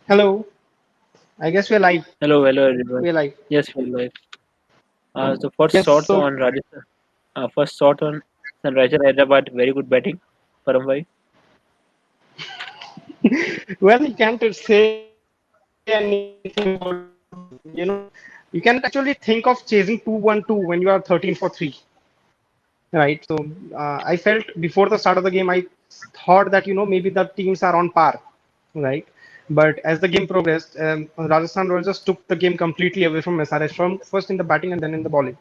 Hello. I guess we're live. Hello, everyone. We're live. Yes, we're live. So first Yes. shot So, on Rajasthan. First shot on Sunrisers Hyderabad. Very good batting, Param. well, you can't say anything about you can't actually think of chasing 2-1-2 when you are 13 for 3, right? So, I felt before the start of the game, I thought that maybe the teams are on par, right? But as the game progressed, Rajasthan Royals just took the game completely away from SRH from first in the batting and then in the bowling.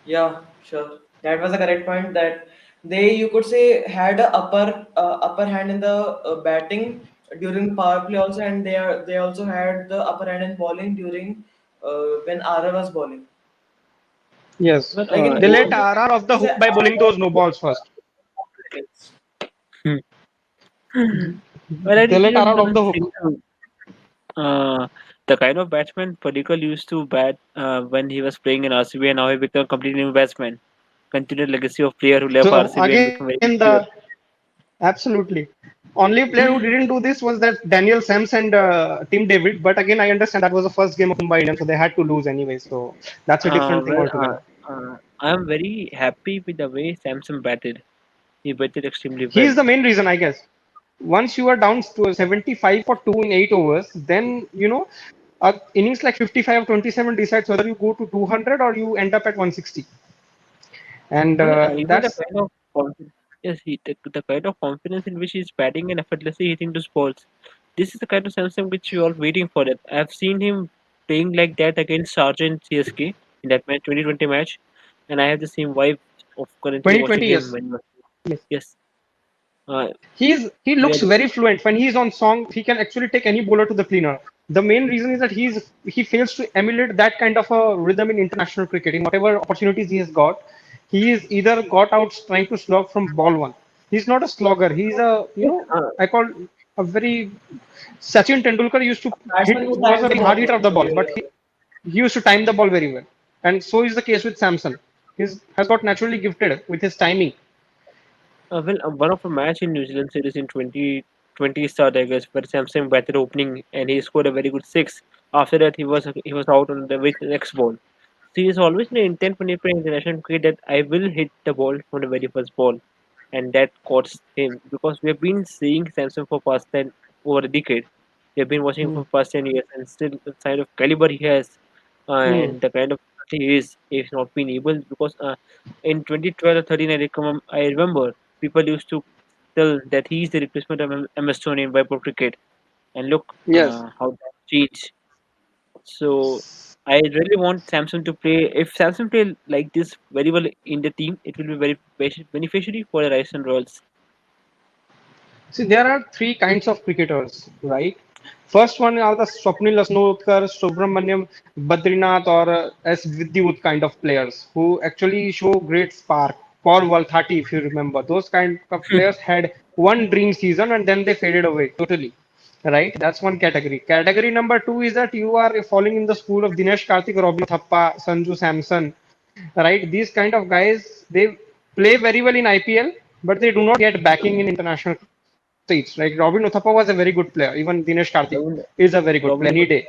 Yeah, sure. That was a correct point. That they, you could say, had a upper hand in the batting during power play also, and they also had the upper hand in bowling during when RR was bowling. Yes. Well, Like in They let both the RR off the matches, hook by bowling those no balls first. hmm. Well, I They really let RR off don't the hook. think so. The kind of batsman Padikkal used to bat when he was playing in RCB, and now he became a completely new batsman. Continued legacy of player who left So RCB and again, became very the good player. absolutely only player who didn't do this was that Daniel Sams and Tim David. But again, I understand that was the first game of Mumbai Indians, so they had to lose anyway. So that's a Uh, different thing well, uh, altogether. I am very happy with the way Samson batted. He batted extremely He well. is the main reason, I guess. Once you are down to 75 for 2 in 8 overs, then innings like 55 or 27 decides whether you go to 200 or you end up at 160. And Well, even the that's kind of confidence, yes, the kind of confidence in which he's batting and effortlessly hitting those balls. This is the kind of Samsung which you all waiting for. That I've seen him playing like that against Sargent CSK in that match, 2020 match, and I have the same vibe of currently 2020 watching him years. when Yes. yes, uh, He looks really, very fluent when he's on song. He can actually take any bowler to the cleaner. The main reason is that he fails to emulate that kind of a rhythm in international cricket. In whatever opportunities he has got, he is either got out trying to slog from ball one. He's not a slogger. He's a yes, I call a very Sachin Tendulkar used to hit batsman who was times a the very hard ball hitter of the ball, very but well. he used to time the ball very well. And so is the case with Samson. He has got naturally gifted with his timing. one of a match in New Zealand series in 2020 start, I guess, where Samson batted opening and he scored a very good six. After that, he was out on the with the next ball. So he's always an intent when he play international cricket that I will hit the ball from the very first ball, and that costs him because we have been seeing Samson for past 10 over a decade. We have been watching him Hmm. for past 10 years, and still the kind of caliber he has, Hmm. and the kind of he is, he's not been able because in 2012 or 13, I remember people used to tell that he's the replacement of MS Dhoni in Viper cricket, and look Yes. how that changed. So I really want Samsung to play. If Samsung play like this very well in the team, it will be very beneficiary for the Rajasthan Royals. See, there are three kinds of cricketers, right? First one are the Swapnil Asnotkar, Subramanyam, Badrinath, or S. Vidyut kind of players who actually show great spark. Paul Walthati, if you remember, those kind of players had one dream season and then they faded away totally. Right? That's one category. Category number two is that you are falling in the school of Dinesh Karthik, Robin Thappa, Sanju Samson, right? These kind of guys, they play very well in IPL, but they do not get backing in international stage. Like Robin Uthappa was a very good player. Even Dinesh Karthik Robin, is a very good player Robin, any day.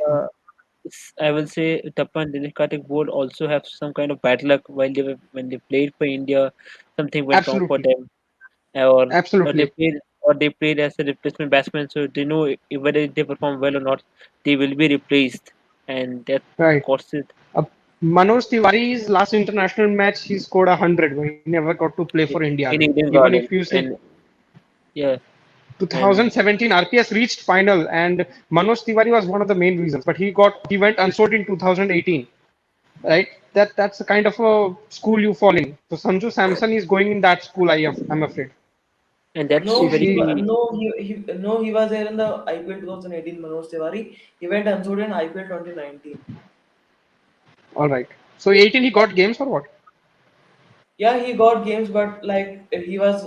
I will say Tappa and Dinesh Karthik both also have some kind of bad luck while when they played for India, something went wrong for Absolutely, them, or they absolutely, played as a replacement batsman, so they know if whether they perform well or not, they will be replaced, and that right. costs it Uh, Manoj Tiwari's last international match, he scored 100 when he never got to play for India again. in Eden Even if Garden, you say and yeah, and 2017 RPS reached final, and Manoj Tiwari was one of the main reasons, but he went unsold in 2018, right? That's the kind of a school you fall in. So Sanju Samson is going in that school. I'm afraid. and that's No, If very he he was there in the IPL 2018. Manoj Tiwari. He went unsold in IPL 2019. all right. So 18 he got games or what? Yeah, he got games, but like he was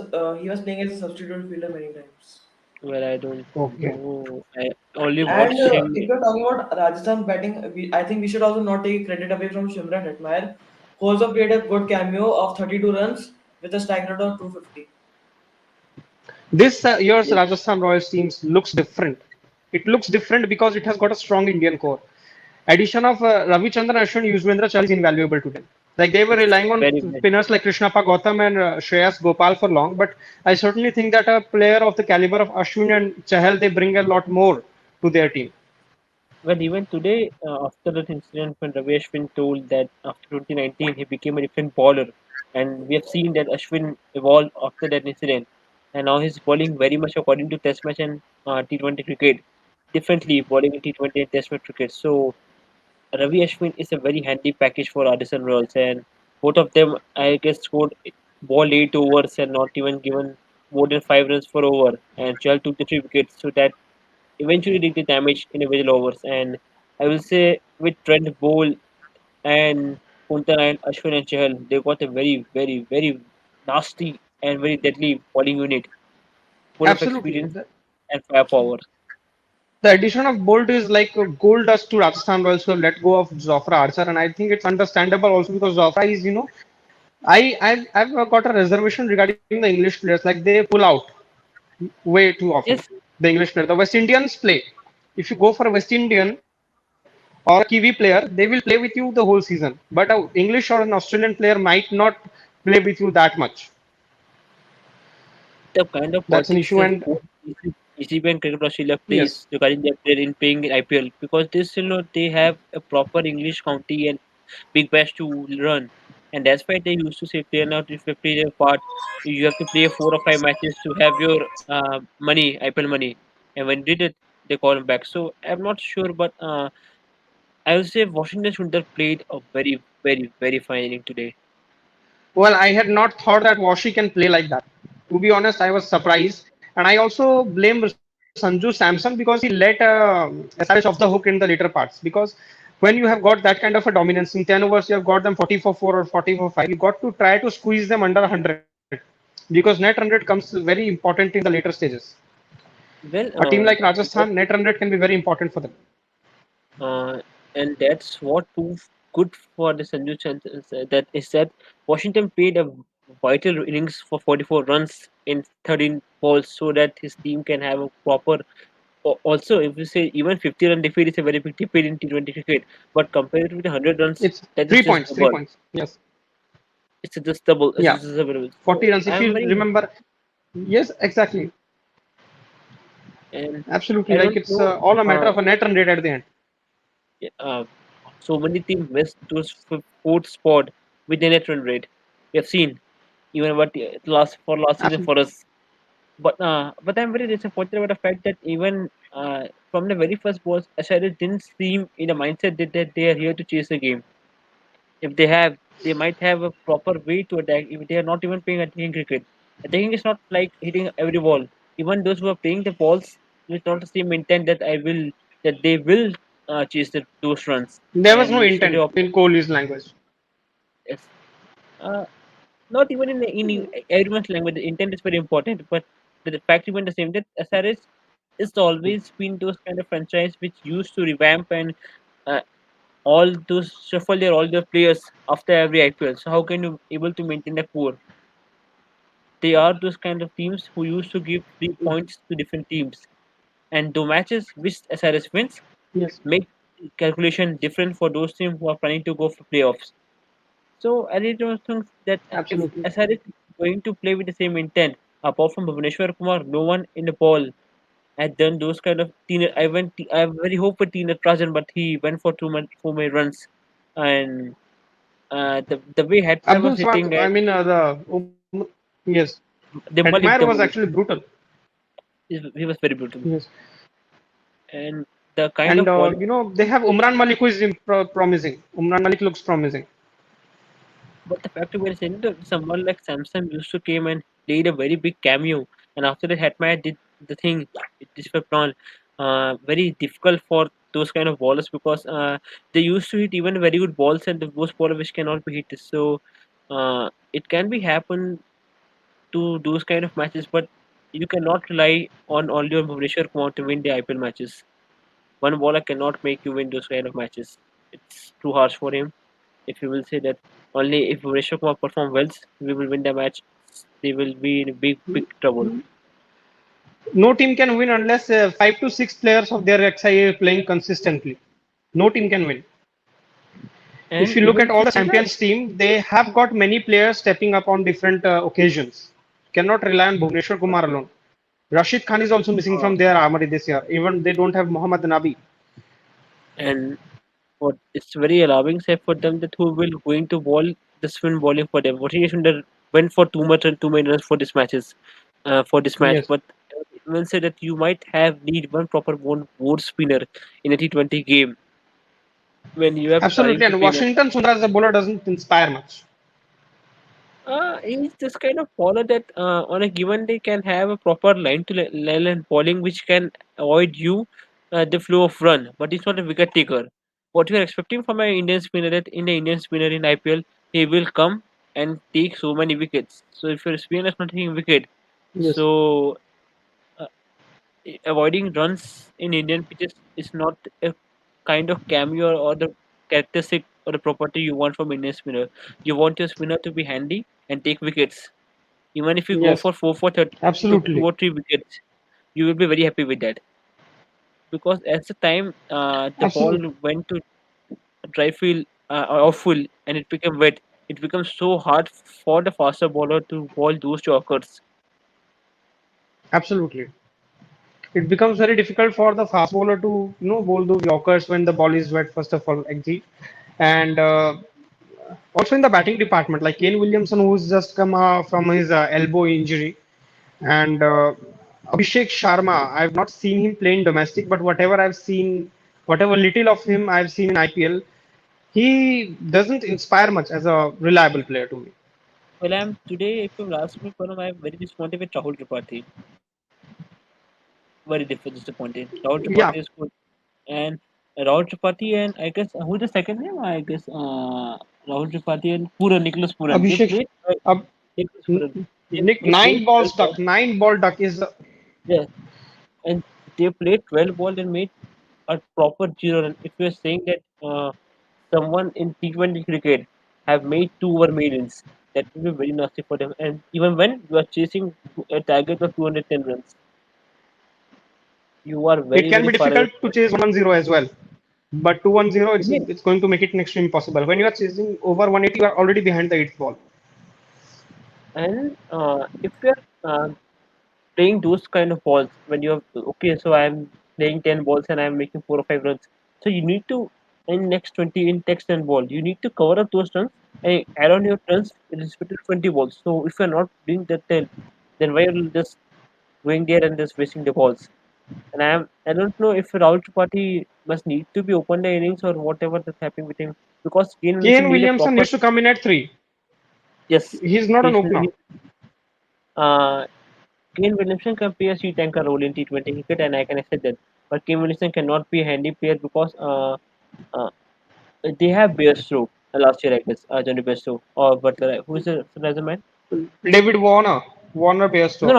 playing as a substitute fielder many times. well. I don't Okay. know. I only And watched him. if you're talking about Rajasthan batting, I think we should also not take credit away from Shimran Hetmeyer, who also played a good cameo of 32 runs with a strike rate of 250. This year's Rajasthan Royals teams looks different. It looks different because it has got a strong Indian core. Addition of Ravichandran, Ashwin, Yuzvendra Chahal is invaluable to them. Like they were It's relying on very good. spinners like Krishnappa Gautam and Shreyas Gopal for long, but I certainly think that a player of the caliber of Ashwin and Chahal, they bring a lot more to their team. Well, even today, after that incident when Ravi Ashwin told that after 2019 he became a different bowler, and we have seen that Ashwin evolved after that incident, and now he's bowling very much according to Test match and T20 cricket, differently bowling in T20 and Test match cricket. So Ravi Ashwin is a very handy package for Addison Royals, and both of them, I guess, scored ball 8 overs and not even given more than 5 runs per over, and Chahal took the 3 wickets, so that eventually did the damage in individual overs. And I will say with Trent Bowl and Punta and Ashwin and Chahal, they got a very, very, very nasty and very deadly bowling unit, full of Absolutely. experience and firepower. The addition of Bolt is like gold dust to Rajasthan Royals who have let go of Jofra Archer, and I think it's understandable also because Jofra is, I've got a reservation regarding the English players. Like they pull out way too often. Yes, The English player, the West Indians play. If you go for a West Indian or a Kiwi player, they will play with you the whole season. But a English or an Australian player might not play with you that much. the kind of That's an issue, politics that and both ECB and Cricket Australia yes, plays regarding their player in paying in IPL, because this, they have a proper English county and Big Bash to run, and that's why they used to say play now if you play their part, you have to play 4 or 5 matches to have your money, IPL money, and when did it, they call him back. So I'm not sure, but I will say Washington Sundar played a very, very, very fine inning today. well, I had not thought that Washi can play like that. To be honest, I was surprised, and I also blame Sanju Samson because he let SRH off the hook in the later parts. Because when you have got that kind of a dominance in 10 overs, you have got them 40 for 4 or 40 for 5. You got to try to squeeze them under 100 because net 100 comes very important in the later stages. Well, A team like Rajasthan, what net 100 can be very important for them. uh, and that's what proved good for the Sanju Samson, that is that Washington played a vital innings for 44 runs in 13 balls, so that his team can have a proper. Also, if you say even 50-run defeat is a very big defeat in T20 cricket, but compared with the 100 runs, It's that is three just points, three double. points. Yes. It's just double. It's Yeah. just double. 40 So runs. If I'm you very remember, yes, exactly. and Absolutely. I Like don't it's know. all a matter Uh, of a net run rate at the end. uh, so many teams missed those fourth spot with the net run rate. We have seen even what last season for Absolutely. us. But I'm very disappointed about the fact that even from the very first balls, SRH didn't seem in a mindset that they are here to chase the game. If they have, they might have a proper way to attack. If they are not even playing attacking cricket, attacking is not like hitting every ball. Even those who are playing the balls, it's not the same intent that they will chase those runs. There was no And so they intent opt. in Kohli's language. Yes. Uh, Not even in everyone's language, the intent is very important. But the fact remains the same that SRS is always been those kind of franchise which used to revamp and uh, all those shuffle their all their players after every IPL. So how can you able to maintain the core? They are those kind of teams who used to give 3 points to different teams, and the matches which SRS wins Yes, make calculation different for those teams who are planning to go for playoffs. So I really don't think that if absolutely. SRS is going to play with the same intent, apart from Bhuvaneshwar Kumar, no one in the ball had done those kind of teen. I very hope for Tina Trajan, but he went for 4 many runs, and the way Hetmeyer Abdul was Samad, hitting I and mean, yes, Dimple Hetmeyer hit was them, actually brutal. he was very brutal, Yes. and the kind And, of bowling. they have Umran Malik who is promising. Umran Malik looks promising. But the fact remains, someone like Samson used to came and played a very big cameo, and after that, Hetmeyer did the thing. This was not very difficult for those kind of bowlers because they used to hit even very good balls and those bowlers which cannot be hit. So it can be happen to those kind of matches, but you cannot rely on only on Bhuvaneshwar Kumar to win the IPL matches. One bowler cannot make you win those kind of matches. It's too harsh for him. If you will say that only if Bhuvaneshwar Kumar perform well, we will win the match, they will be in big, big trouble. No team can win unless 5 to 6 players of their XI are playing consistently. No team can win. If And you look even at if all you the see that, champions team, they have got many players stepping up on different occasions. Cannot rely on Bhuvneshwar Kumar alone. Rashid Khan is also missing uh, from their armory this year. Even they don't have Mohammad Nabi. and what it's very alarming say for them that who will going to ball the spin bowling for them. What he went for too much and too many runs for this matches, for this match. Yes, But even say that you might have need one proper board spinner in a T20 game when you have starting absolutely. to And play match. Washington Sundar as a bowler doesn't inspire much. He's just kind of follow that on a given day can have a proper line bowling which can avoid you the flow of run, but it's not a wicket taker. What you are expecting from an Indian spinner that in the Indian spinner in IPL, he will come and take so many wickets. So if your spinner is not taking wicket, Yes, so uh, avoiding runs in Indian pitches is not a kind of cameo or the characteristic or the property you want from Indian spinner. You want your spinner to be handy and take wickets. Even if you go yes, for 4 for 30, took two absolutely, or three wickets, you will be very happy with that. Because at the time the ball absolutely, went to dry field or off field and it became wet, it becomes so hard for the faster bowler to bowl those yorkers. absolutely. It becomes very difficult for the fast bowler to bowl those yorkers when the ball is wet. First of all, actually, and also in the batting department, like Kane Williamson, who's just come from his elbow injury, and Abhishek Sharma. I've not seen him play in domestic, but whatever I've seen, whatever little of him I've seen in IPL, he doesn't inspire much as a reliable player to me. Well, I'm today, if you ask me, Param, I'm very disappointed with Rahul Tripathi. Very disappointed. Rahul Yeah, Tripathi is good. And Rahul Tripathi and I guess who's the second name? I guess Rahul Tripathi and Nicholas Puran. They Abhishek. played Ab, Nicholas Puran. Nick, They played nine 12 balls balls. duck. 9 ball duck is Yeah, and they played 12 balls and made a proper zero run. If you're saying that someone in T20 cricket have made 2 over millions, that will be very nasty for them. And even when you are chasing a target of 210 runs, you are it very, can very be far away difficult from to it. chase 110 as well. But 210, it's Again, it's going to make it next to impossible. When you are chasing over 180, you are already behind the eighth ball. and if you're playing those kind of balls when you're okay, so I'm playing 10 balls and I'm making 4 or 5 runs. So you need to in next 20 in text and ball, you need to cover up those runs and add on your runs in respect to 20 balls. So if you're not doing that then why are you just going there and just wasting the balls? And I don't know if Rahul Tripathi must need to be open the innings or whatever that's happening with him because Kane Williamson Kane need a Williamson proper needs to come in at 3. yes. He's not an He's, opener. he, uh, Kane Williamson can play a sweet anchor role in T20 cricket, and I can accept that. But Kane Williamson cannot be a handy player because uh, they have Bairstow last year, I guess, Johnny Bairstow or Butler. Who is the another man? David Warner. Warner No, Bairstow.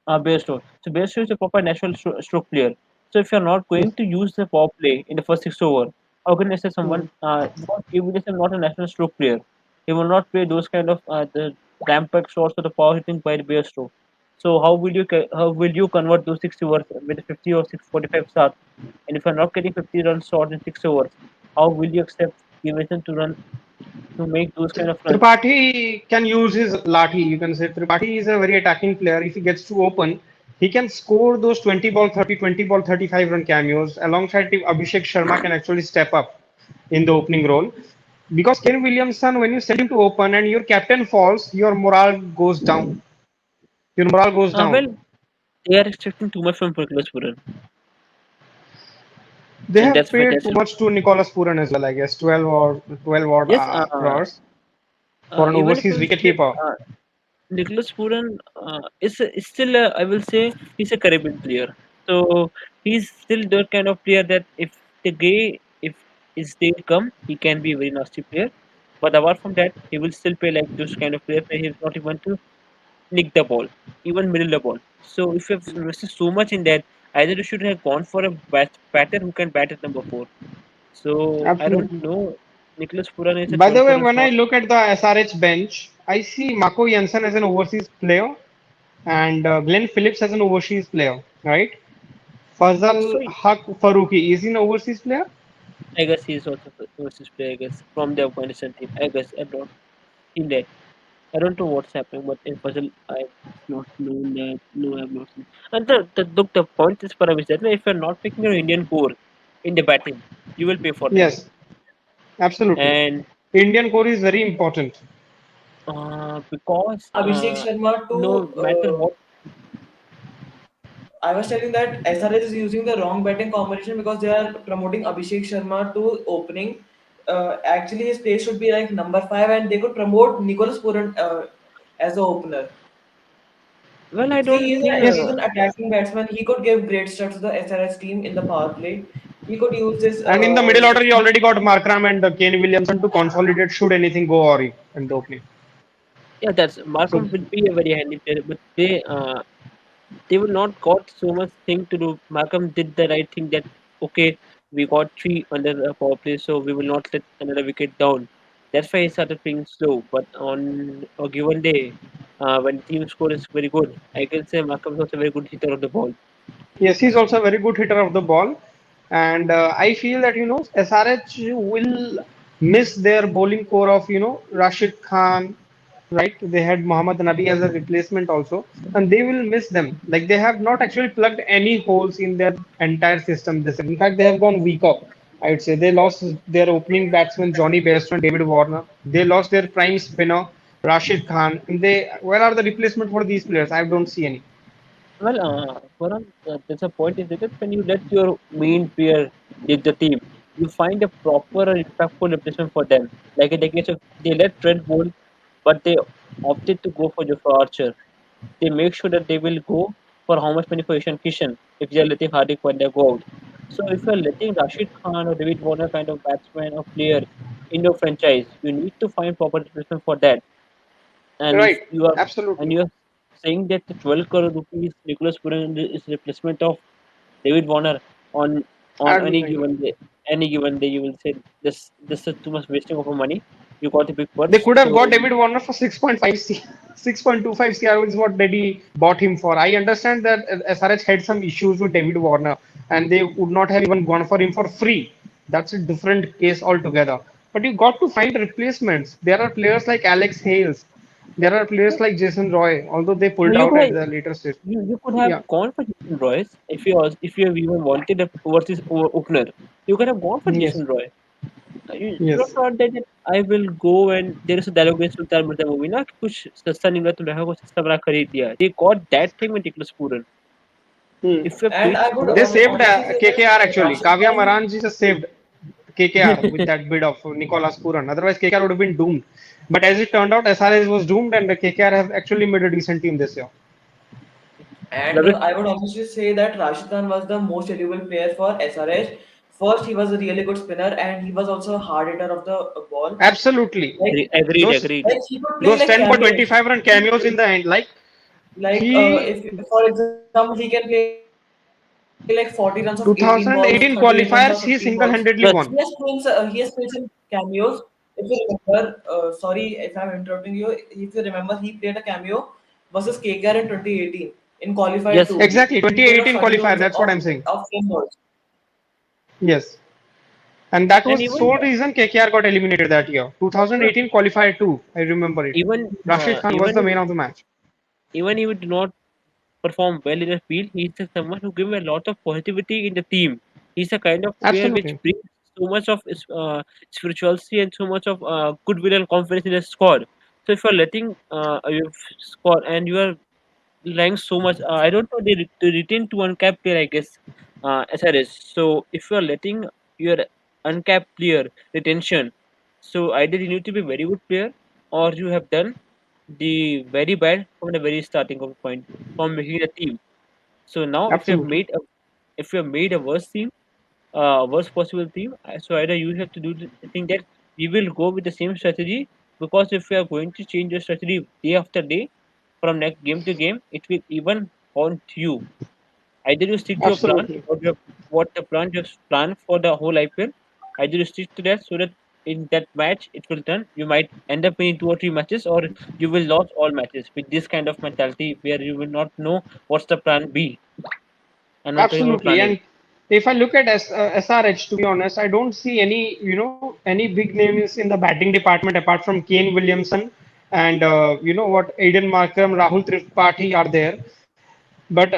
no, Bairstow. So Bairstow is a proper natural stroke player. So if you're not Yes. going to use the power play in the first 6 over, how can I say Hmm. someone? Because Kane Williamson is not a natural stroke player. He will not play those kind of the rampant shots or the power hitting by the Bairstow. So how will you convert those 60 overs with a 50 or 645 start? And if you're not getting 50 runs short in 6 overs, how will you accept Stevenson to run to make those kind of runs? Tripathi can use his lathi. You can say Tripathi is a very attacking player. If he gets too open, he can score those 20 ball 30, 20 ball 35 run cameos. Alongside him, Abhishek Sharma can actually step up in the opening role. Because Kane Williamson, when you send him to open and your captain falls, your morale goes down. Your morale goes Well, down. they are expecting too much from Nicholas Puran, They and have that's why paid that's too much to Nicholas Puran as well, I guess, 12 odd yes. crores for an Even if overseas you say wicketkeeper. Nicholas Puran is still I will say he's a Caribbean player, so he's still the kind of player that if his day come he can be a very nasty player, but apart from that he will still play like those kind of players where he's not even to nick the ball, even middle the ball. So if you've invested so much in that, either you should have gone for a batter who can bat at number 4. So I don't Absolutely. know. Nicholas Puran is a By the way, 24 and when I short. look at the SRH bench, I see Marco Jansen as an overseas player and Glenn Phillips as an overseas player, right? So Fazal Haq Faruqi is he an overseas player? I guess he's also a overseas player. I guess from the Afghanistan team. I guess I don't seen that. I don't know what's happening, but in puzzle I've not known that. No, I've not seen. And the point is, Param, is that if you're not picking your Indian core in the batting, you will pay for that. Yes, absolutely. And Indian core is very important. because Abhishek Sharma to no matter what. I was telling that SRH is using the wrong betting combination because they are promoting Abhishek Sharma to opening. Actually, his place should be like number five, and they could promote Nicholas Puran as the opener. Well, I See, don't think. he's an attacking batsman. He could give great starts to the SRH team in the power play. He could use this. And in the middle order, you already got Markram and Kane Williamson to consolidate should anything go awry in the opening. Yeah, that's So Markham will be a very handy player, but they will not got so much thing to do. Markham did the right thing that okay, we got three under a power play, so we will not let another wicket down. That's why he started playing slow. But on a given day, when team score is very good, I can say Markham is also a very good hitter of the ball. yes, he's also a very good hitter of the ball. And I feel that, SRH will miss their bowling core of, Rashid Khan, right? They had Muhammad Nabi as a replacement also, and they will miss them. Like they have not actually plugged any holes in their entire system this year. In fact, they have gone weak up. I'd say they lost their opening batsman Johnny Bairstow and David Warner. They lost their prime spinner Rashid Khan. And where are the replacement for these players? I don't see any. Well, Varun, there's a point is that when you let your main player lead the team, you find a proper and impactful replacement for them. Like in the case of they let Trent bowl, but they opted to go for Jofra Archer. They make sure that they will go for how much money for Ishan Kishan if they are letting Hardik Pandya go out. So if you are letting Rashid Khan or David Warner kind of batsman or player in your franchise, you need to find proper replacement for that. And if Right, you are and absolutely. you are saying that the 12 crore rupees Nicholas Puran is replacement of David Warner on I on don't think so. any given day you will say this is too much wasting of money. You got a big They purse, could have got so David Warner for 6.5 6.25 CR is what Delhi bought him for. I understand that SRH had some issues with David Warner and they would not have even gone for him for free. That's a different case altogether. But you got to find replacements. There are players like Alex Hales. There are players like Jason Roy, although they no, pulled out at the later stage. you could have Yeah, gone for Jason Royce if you have even wanted a overseas opener. You could have gone for yes, Jason Roy. You don't yes. thought that I will go and there is a dialogue in Sultan Mirza movie ना कि कुछ सस्ता निकला तुमने कहा कुछ सस्ता बना खरीद लिया. They got that thing with Nicholas Puran. Hmm. If you and paid I so would They much, saved honestly say KKR that actually. Rashid Kavya Khan. Maranji just saved KKR with that bid of Nicolas Puran. Otherwise, KKR would have been doomed. But as it turned out, SRS was doomed, and the KKR have actually made a decent team this year. And Lalit, I would honestly say that Rashid Khan was the most valuable player for SRH. First, he was a really good spinner, and he was also a hard hitter of the ball. Absolutely. Like, Those agreed. like he could play those like 10 for cameos. 25 run cameos in the end. Like he If for example he can play like 40 runs of 18 balls, 38 runs of 50 2018 balls. qualifiers, he He single-handedly has Plus, won. played he has played some cameos. If you remember, sorry if I'm interrupting you. If you remember, he played a cameo versus KKR in 2018 in qualified yes, two. Exactly. He played of 2018 42 qualifier. runs That's what I'm saying. of 10 balls. Yes. And that and was the even sole reason KKR got eliminated that year. uh, 2018 qualifier too. I remember it. even Rashid Khan was the man of the match. even if you do not perform well in the field, he's just someone who gives a lot of positivity in the team. He's a kind of player which Absolutely. brings so much of spirituality and so much of goodwill and confidence in the squad. So if you're letting your squad and you are relying so much, I don't know they retain to uncapped player, I guess, SRS. So if you are letting your uncapped player retention, so either you need to be very good player or you have done the very bad from the very starting of point from making a team. So now Absolutely. if you have made a worse team, worst possible team, so either you have to do the thing that we will go with the same strategy because if we are going to change your strategy day after day from next game to game, it will even haunt you. Either you stick to your plan Absolutely. or what the plan just plan for the whole IPL. Either you stick to that so that in that match it will turn. You might end up winning 2 or 3 matches, or you will lose all matches with this kind of mentality where you will not know what's the plan B and not talking about Absolutely. plan A. And if I look at SRH, to be honest, I don't see any big names in the batting department apart from Kane Williamson and Aiden Markram, Rahul Tripathi are there. But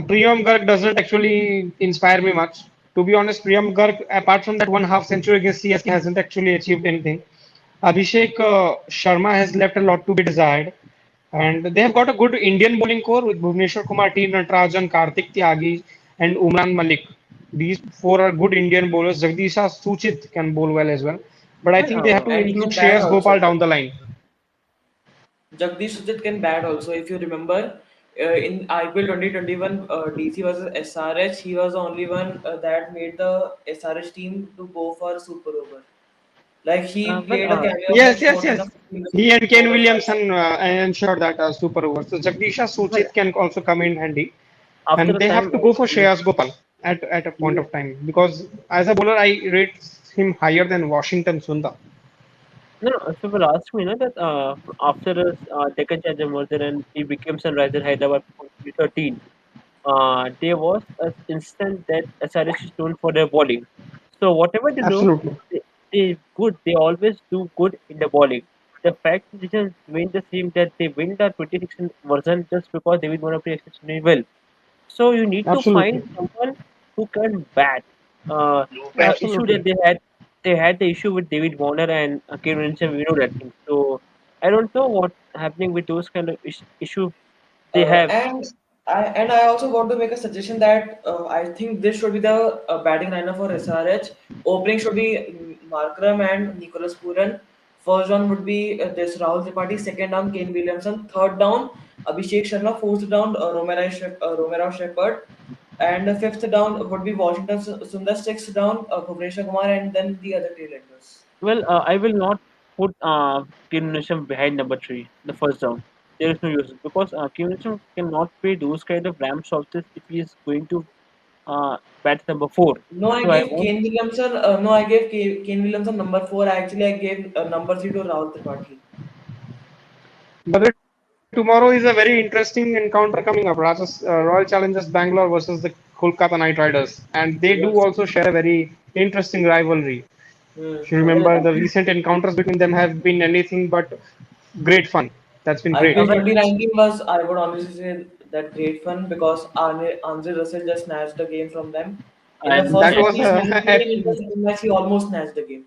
Priyam Garg doesn't actually inspire me much. To be honest, Priyam Garg, apart from that one half century against CSK, hasn't actually achieved anything. Abhishek Sharma has left a lot to be desired. And they have got a good Indian bowling core with Bhuvneshwar Kumar, T. Natarajan, Kartik Tyagi, and Umran Malik. These four are good Indian bowlers. Jagdisha Suchit can bowl well as well. But I Well, think they have to And he include can bat Shreyas also. Gopal down the line. Jagdish Sujit can bat also. If you remember, in IPL 2021 DC versus SRH, he was the only one that made the SRH team to go for super over. Like he well, played a cameo Yes, match yes, more than yes. a 15 He and Ken over of 5. Williamson ensured that super over. So Jagdisha well, Suchit can also come in handy. after And the they have time, to go for you Shreyas Gopal at a point you of time because as a bowler, I rate him higher than Washington Sundar. no, no, if you will ask me, no, that after his Deccan Challenger merger and he became Sunrisers Hyderabad in 2013, there was an instant that SRH is known for their bowling. So whatever they do, Absolutely. they good. They always do good in the bowling. The fact they just win the same that they win the 2016 version just because they will want to play exceptionally well. So you need to find Absolutely. someone who can bat. The issue that Absolutely. they had the issue with David Warner and Kevin Williamson. We know that thing. So I don't know what's happening with those kind of issue they Uh, have. and I also want to make a suggestion that I think this should be the batting lineup for SRH. Opening should be Markram and Nicholas Puran. First down would be this Rahul Tripathi. Second down Kane Williamson. Third down Abhishek Sharma. Fourth down Romero Shepherd. And the fifth down would be Washington Sundar. Sixth down Bhuvneshwar Kumar, and then the other tailenders. Well, I will not put Kevin Williamson behind number three, the first down. There is no use because Kevin Williamson cannot play those kind of ram shots if he is going to bat number four. No, I So I gave want Kane Williamson. No, I gave Kane Williamson number four. Actually, I gave number three to Rahul Tripathi. But tomorrow is a very interesting encounter coming up. Royal Challengers Bangalore versus the Kolkata Knight Riders, and they do Yes. also share a very interesting rivalry. If you Correct. well. remember, the recent encounters between them have been anything but great fun. That's been great. IPL Well, 2019 was, I would honestly say, that great fun because Andre Russell just snatched the game from them. In the and first That match, was he actually, snatched the game. In the second match, he almost snatched the game.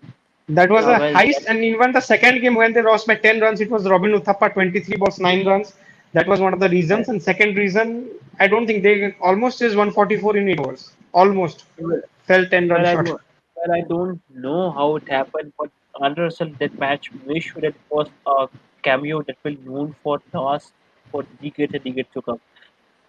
that was a well, heist, and even the second game when they lost by 10 runs, it was Robin Uthappa 23 balls 9 runs. That was one of the that, reasons. And second reason, I don't think they almost is 144 in 8 overs. Almost well, fell 10 run well, I short. know, well, I don't know how it happened, but under Russell that match made sure that it was a cameo that will known for last for decades and decades to come.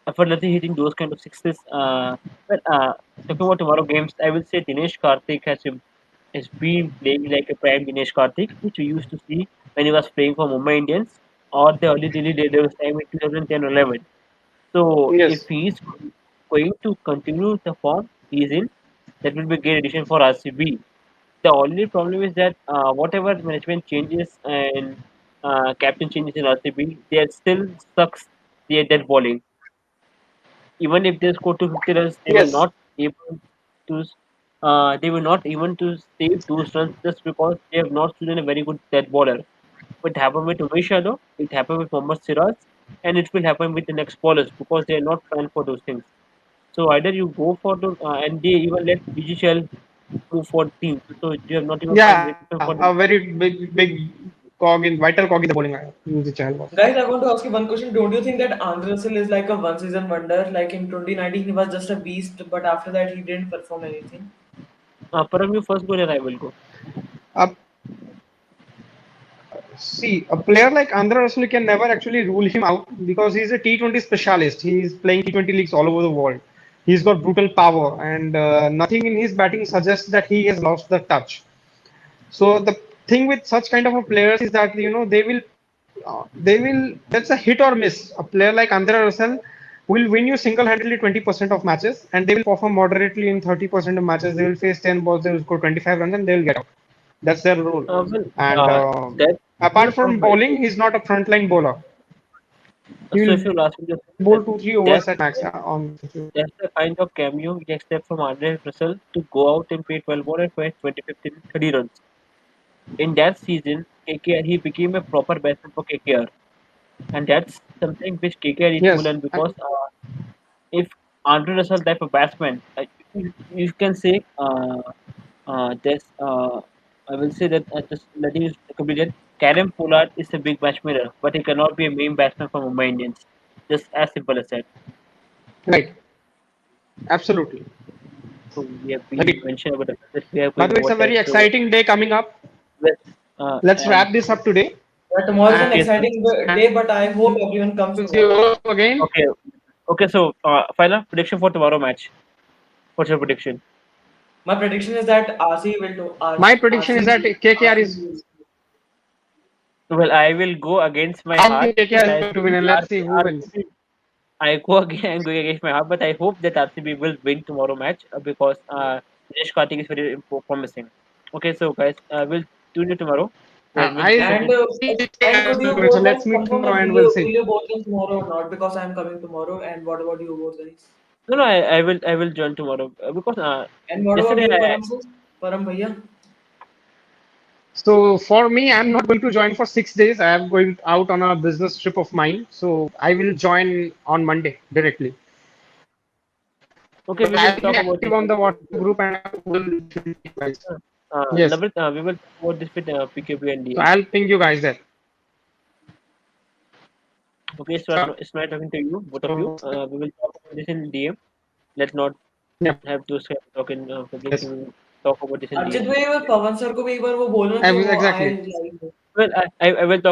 Effortlessly hitting those kind of sixes. Talking about tomorrow games, I will say Dinesh Karthik has been playing like a prime Dinesh Karthik, which we used to see when he was playing for Mumbai Indians or the early Delhi Daredevils time in 2010-11. So if Yes. he is going to continue the form he's in, that will be a great addition for RCB. The only problem is that whatever management changes and captain changes in RCB, they are still sucks their bowling. Even if they score 250 runs, they will Yes. not able to they will not even to save those runs just because they have not chosen a very good dead bowler. It happened with Umesh Yadav, it happened with Mohammad Siraj, and it will happen with the next bowlers because they are not planned for those things. So either you go for the and they even let BGCL move for the team. So you have not even find Yeah, replacement a for them. very big vital cog in the bowling music channel was. Guys, I want to ask you one question. Don't you think that Andre Russell is like a one season wonder? Like in 2019, he was just a beast, but after that, he didn't perform anything. Param, you first go and I will go. Uh, See, a player like Andhra Russell can never actually rule him out because he's a T20 specialist. He's playing T20 leagues all over the world. He's got brutal power, and nothing in his batting suggests that he has lost the touch. So the thing with such kind of a players is that they will that's a hit or miss. A player like Andhra Russell will win you single-handedly 20% of matches, and they will perform moderately in 30% of matches. They will face 10 balls, they will score 25 runs, and they will get out. That's their role. Well, And that apart season from from bowling, he's not a frontline bowler. He so will if you ask me this, bowl 2 3 that overs at max on. that's the kind of cameo we expect from Andre Russell to go out and play 12 ball and fetch 20, 15, 30 runs. In that season, KKR he became a proper batsman for KKR, and that's something which KKR is to Yes, learn because if Andre Russell type of batsman, you can say this. I will say that just letting you complete that. Karen Pollard is a big match winner, but he cannot be a main batsman for Mumbai Indians. Just as simple as that. right. Absolutely. So we have been Agreed. mentioned about the fact that we are By going the way, it's over a time. very So exciting day coming up. let's Let's and wrap this up today. Yeah, tomorrow is an And yes, exciting day, but I hope everyone comes we'll see you tomorrow. all again. okay, okay. So final prediction for tomorrow match. What's your prediction? My prediction is that RC will do My prediction is that KKR RC is. will. Well, I will go against my I heart, think KKR but is I going to win, think and let's see who wins. I go again. I'm going against my heart, but I hope that RCB will win tomorrow match because Dinesh Karthik is very promising. Okay, so guys, we'll tune you tomorrow. Where we'll I discuss And it. think and KKR could you will win. So both let's guys meet confirm that tomorrow and we'll see. will you both come tomorrow or not? Because I'm coming tomorrow. And what about you both guys? No, no, I will join tomorrow because And what about yesterday you, I, Param sir? Param bhaiya? So for me, I'm not going to join for 6 days. I am going out on a business trip of mine. So I will join on Monday directly. okay, But we will I'll be talk about active this. on the WhatsApp group and I will definitely you guys. Yes. Navrit, we will talk about this with PKB and So DM. I'll ping you guys there. Okay, so Sure. it's nice talking to you, both of you. So We will talk about this in DM. Let's not yeah. have those kind of talk in public. Yes. We will talk about this in Archit DM. भाई, वो पवन sir को भी एक बार वो बोलना कि वो आए Exactly. live. Well, I will talk